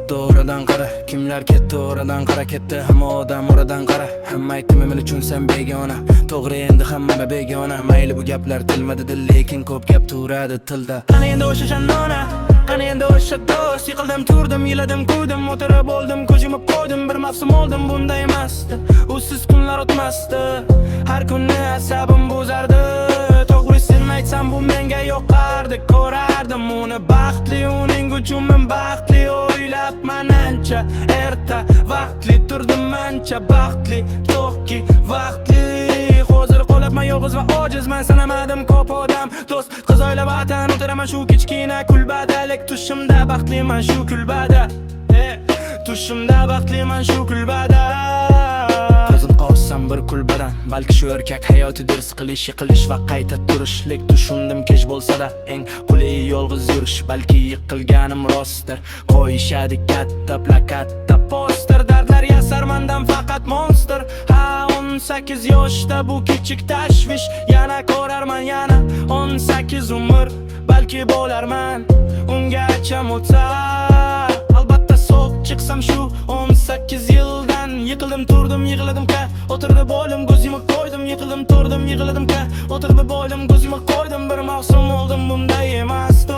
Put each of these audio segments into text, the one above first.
ketdi oradan qara, kimlar ketdi oradan qara, ketdi hamma odam oradan qara. Hamma aytdim men uchun sen begona, to'g'ri endi hamma begona. Mayli bu gaplar tilmadi dil, lekin ko'p gap turadi tilda. Qani endi o'sha shanona, qani endi o'sha do'st. Yiqildim, turdim, yiladim, kuydim, o'tirib oldim, ko'z yumib qo'ydim. Bir mavsum oldim, bunday emasdi, usiz kunlar o'tmasdi. Har kuni asabim bo'zardi, to'g'risini aytsam bu menga yoqardi. Ko'rardim uni baxtli, uning uchun men baxtli o'ylabman ancha. Erta vaqtli turdim ancha baxtli, to'g'ki vaqtli. Hozir qolibman yolg'iz va ojizman, sanamadim ko'p odam do'st. Qiz oila vatan o'tiraman shu kichkina kulbadalik. Tushimda baxtliman shu kulbada, tushimda baxtliman shu kulbada. Qizim qolsam bir kulbadan, balki shu erkak hayotidir. Siqilish, yiqilish va qayta turishlik. Tushundim kech bo'lsa-da eng qulay yolg'iz yurish. Balki yiqilganim rostdir, qo'yishadi katta plakatda poster. Dardlar yasar mendan faqat monster. Ha, 18 yoshda bu kichik tashvish. Yana ko'rarman, yana 18 umr, balki bo'larman ungacha o'tar. Albatta so'q chiqsam shu 18 yildan. Yiqildim, turdim, yig'ladim ka, o'tirdi bo'lim, ko'z yumib qo'ydim. Yiqildim, turdim, yig'ladim ka, o'tirdi bo'lim, ko'z yumib qo'ydim. Bir mavsum oldim, bunday emasdi.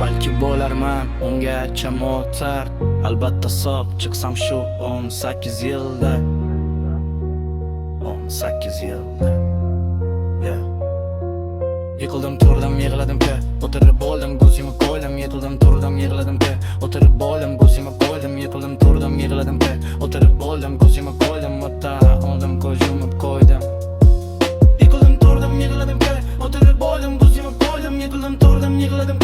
Balki bo'larman ungacha mo'tar. Albatta so'q chiqsam shu 18 yilda, 18 yilda. Yiqildim, turdim, yig'ladim ka, o'tirib bo'ldim, ko'z yumib qo'ydim. Yiqildim, turdim, yig'ladim ka, o'tirib bo'ldim, ko'z yumib qo'ydim. Yiqildim, turdim, yig'ladim ka, o'tirib bo'ldim, ko'z yumib qo'ydim. O'ta oldim, ko'z yumib qo'ydim. Yiqildim, turdim, yig'ladim ka, o'tirib bo'ldim, ko'z yumib qo'ydim. Yiqildim, turdim, yig'ladim